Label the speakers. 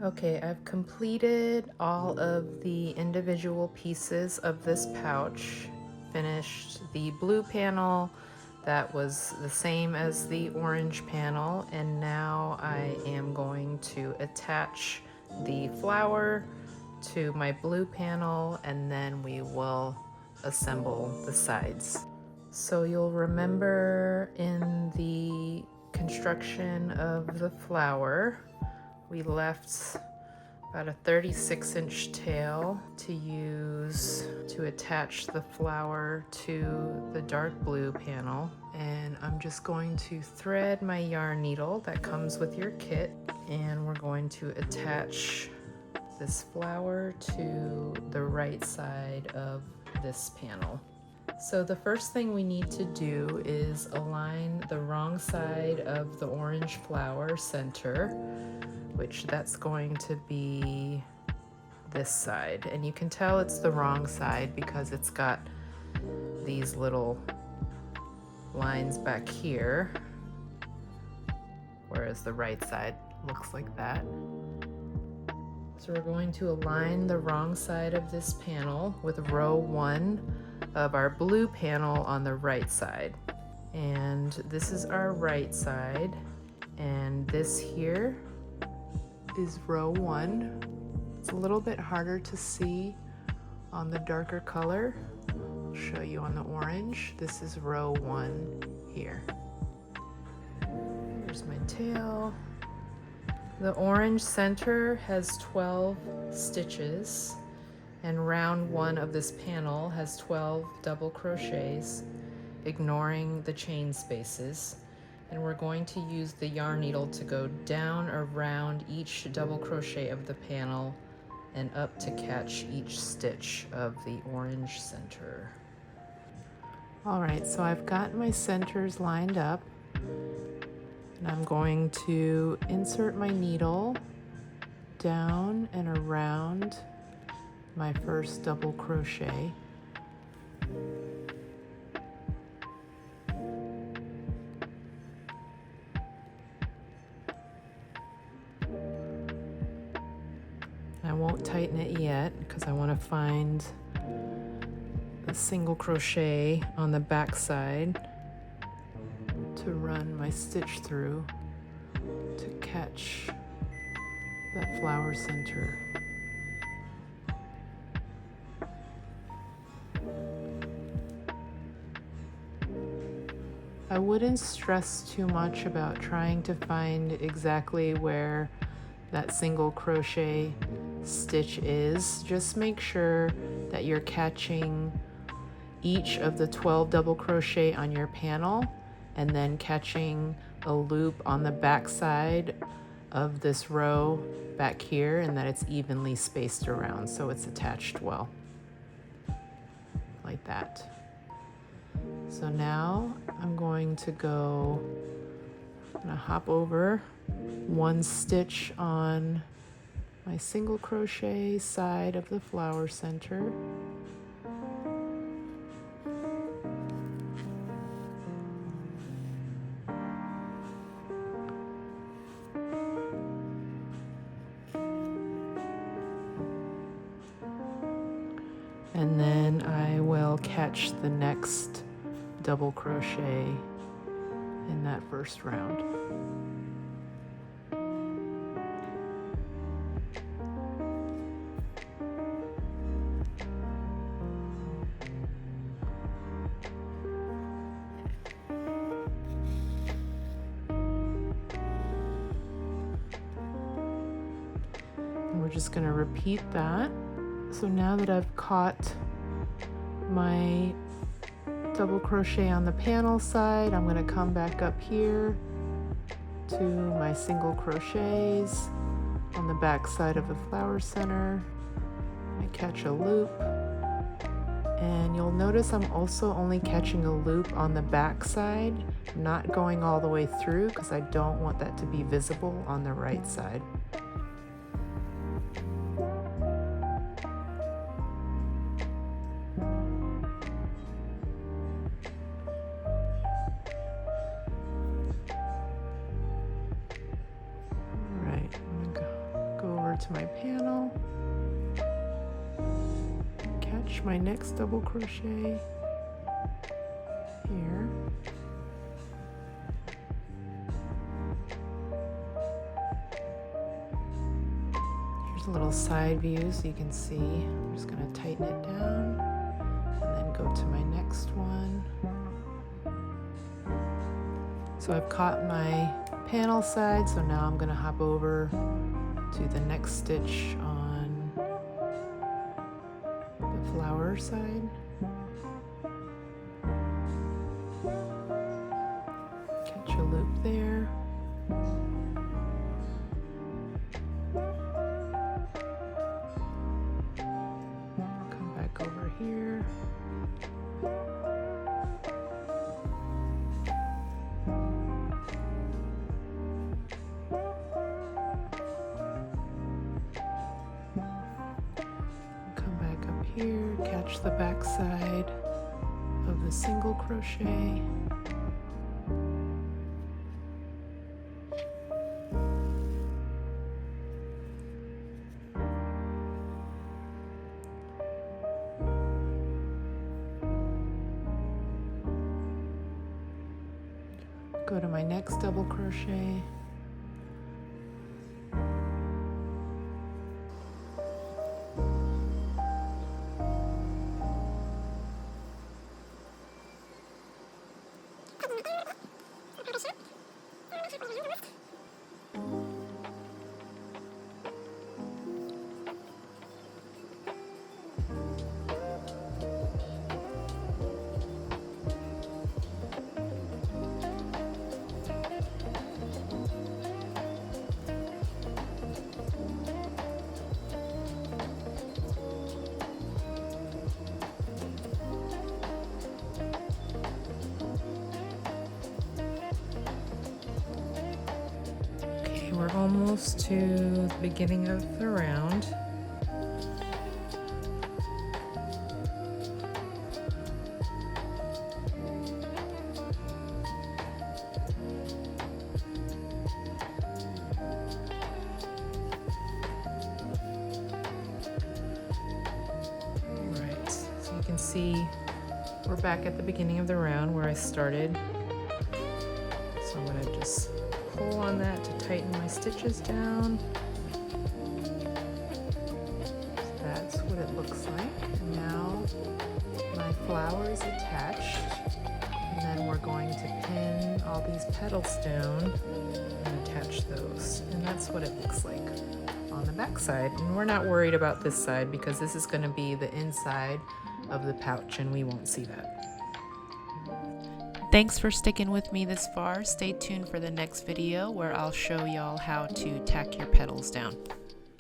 Speaker 1: Okay, I've completed all of the individual pieces of this pouch, finished the blue panel that was the same as the orange panel, and now I am going to attach the flower to my blue panel, and then we will assemble the sides. So you'll remember in the construction of the flower, we left about a 36-inch tail to use to attach the flower to the dark blue panel. And I'm just going to thread my yarn needle that comes with your kit, and we're going to attach this flower to the right side of this panel. So the first thing we need to do is align the wrong side of the orange flower center, which that's going to be this side. And you can tell it's the wrong side because it's got these little lines back here, whereas the right side looks like that. So we're going to align the wrong side of this panel with row 1 of our blue panel on the right side. And this is our right side, and this here is row 1. It's a little bit harder to see on the darker color. I'll show you on the orange. This is row 1 here. Here's my tail. The orange center has 12 stitches, and round 1 of this panel has 12 double crochets, ignoring the chain spaces. And we're going to use the yarn needle to go down around each double crochet of the panel and up to catch each stitch of the orange center. All right, so I've got my centers lined up, and I'm going to insert my needle down and around my first double crochet. I won't tighten it yet because I want to find a single crochet on the back side to run my stitch through to catch that flower center. I wouldn't stress too much about trying to find exactly where that single crochet stitch is. Just make sure that you're catching each of the 12 double crochet on your panel, and then catching a loop on the back side of this row back here, and that it's evenly spaced around so it's attached well, like that. So now I'm going to hop over 1 stitch on my single crochet side of the flower center. And then I will catch the next double crochet in that first round. And we're just going to repeat that. So now that I've caught my double crochet on the panel side, I'm going to come back up here to my single crochets on the back side of the flower center. I catch a loop, and you'll notice I'm also only catching a loop on the back side, not going all the way through because I don't want that to be visible on the right side. to my panel, catch my next double crochet here, here's a little side view so you can see. I'm just going to tighten it down and then go to my next one. So I've caught my panel side, so now I'm going to hop over to the next stitch on the flower side. Catch a loop there. Come back over here. Here, catch the back side of the single crochet. Go to my next double crochet. We're almost to the beginning of the round. Alright, so you can see we're back at the beginning of the round where I started. So I'm going to just pull on that to tighten my stitches down. So that's what it looks like. And now my flower is attached, and then we're going to pin all these petals down and attach those. And that's what it looks like on the back side. And we're not worried about this side because this is going to be the inside of the pouch and we won't see that. Thanks for sticking with me this far. Stay tuned for the next video where I'll show y'all how to tack your petals down.